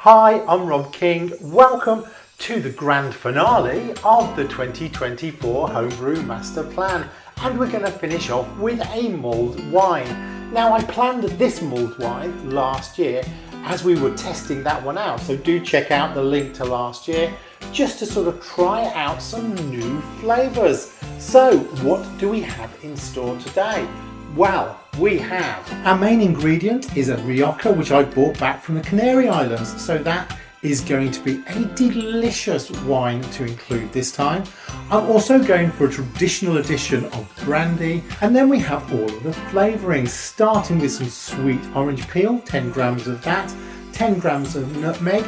Hi, I'm Rob King. Welcome to the grand finale of the 2024 Homebrew Master Plan. And we're going to finish off with a mulled wine. Now, I planned this mulled wine last year as we were testing that one out. So do check out the link to last year just to sort of try out some new flavours. So what do we have in store today? Well, we have our main ingredient is a Rioja, which I brought back from the Canary Islands. So that is going to be a delicious wine to include this time. I'm also going for a traditional edition of brandy. And then we have all of the flavourings, starting with some sweet orange peel, 10 grams of that, 10 grams of nutmeg,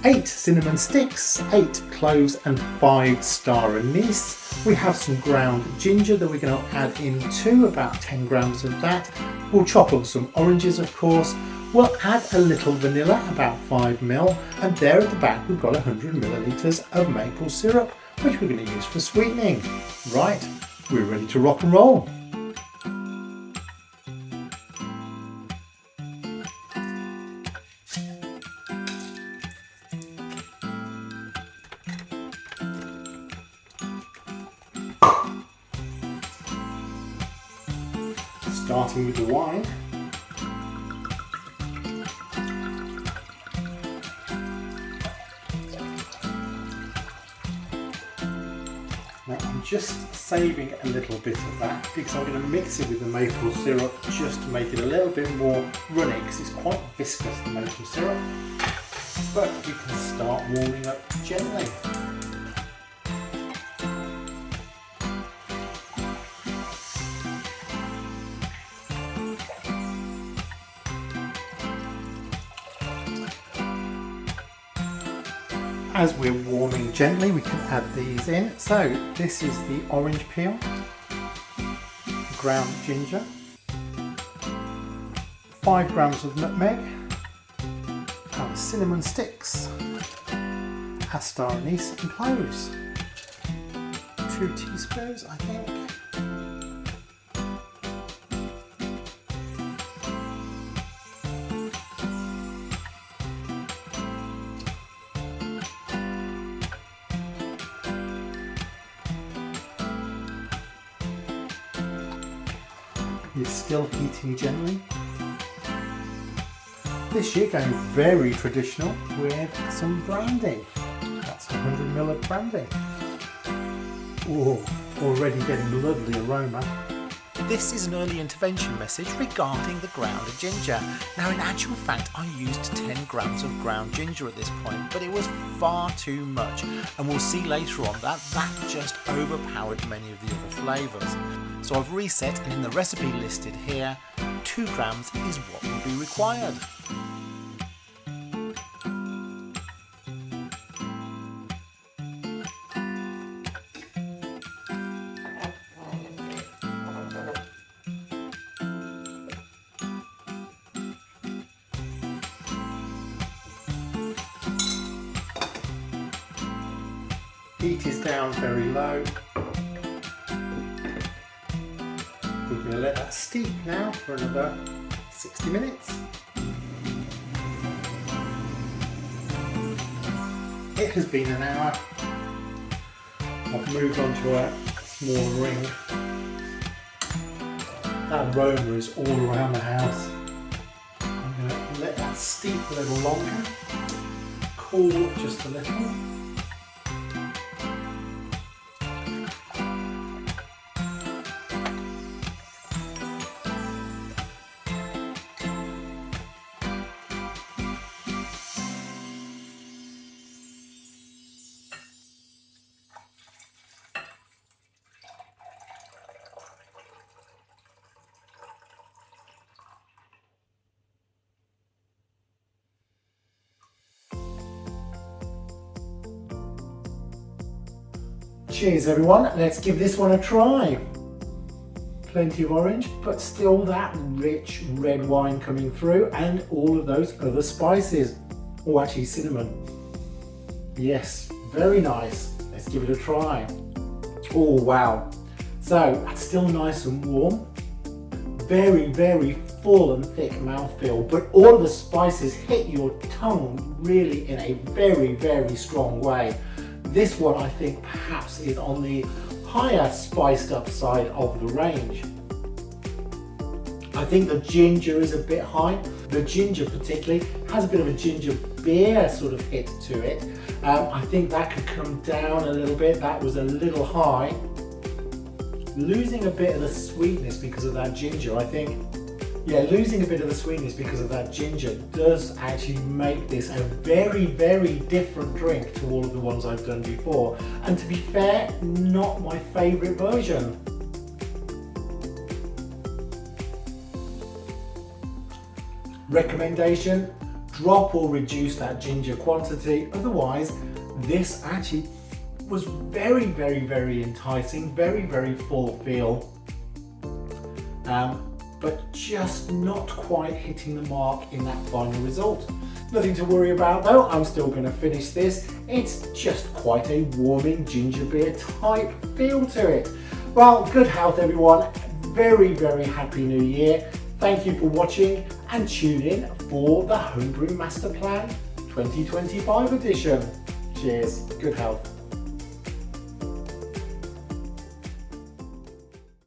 8 cinnamon sticks, 8 cloves and 5 star anise. We have some ground ginger that we're going to add into, about 10 grams of that. We'll chop up some oranges, of course. We'll add a little vanilla, about 5 ml, and there at the back we've got 100 millilitres of maple syrup, which we're going to use for sweetening. Right, we're ready to rock and roll. Starting with the wine. Now I'm just saving a little bit of that because I'm going to mix it with the maple syrup just to make it a little bit more runny, because it's quite viscous, the maple syrup. But we can start warming up gently. As we're warming gently, we can add these in. So this is the orange peel, ground ginger, 5 grams of nutmeg, and cinnamon sticks, star anise and cloves, 2 teaspoons I think. It's still heating gently. This year going very traditional with some brandy. That's 100 ml of brandy. Oh, already getting lovely aroma. This is an early intervention message regarding the ground ginger. Now, in actual fact, I used 10 grams of ground ginger at this point, but it was far too much. And we'll see later on that just overpowered many of the other flavours. So I've reset, and in the recipe listed here, 2 grams is what will be required. Heat is down very low. We're going to let that steep now for another 60 minutes. It has been an hour. I've moved on to a small ring. That aroma is all around the house. I'm going to let that steep a little longer, cool just a little. Cheers everyone, let's give this one a try. Plenty of orange, but still that rich red wine coming through, and all of those other spices. Oh, actually cinnamon. Yes, very nice. Let's give it a try. Oh wow. So, it's still nice and warm. Very, very full and thick mouthfeel, but all of the spices hit your tongue really in a very, very strong way. This one I think perhaps is on the higher spiced up side of the range. I think the ginger is a bit high. The ginger particularly has a bit of a ginger beer sort of hit to it. I think that could come down a little bit. That was a little high. Losing a bit of the sweetness because of that ginger, I think. Yeah, losing a bit of the sweetness because of that ginger does actually make this a very, very different drink to all of the ones I've done before. And to be fair, not my favourite version. Recommendation, drop or reduce that ginger quantity. Otherwise, this actually was very, very, very enticing, very, very full feel. But just not quite hitting the mark in that final result. Nothing to worry about though, I'm still going to finish this. It's just quite a warming ginger beer type feel to it. Well, good health everyone, very, very happy new year. Thank you for watching and tune in for the Homebrew Master Plan 2025 edition. Cheers, good health.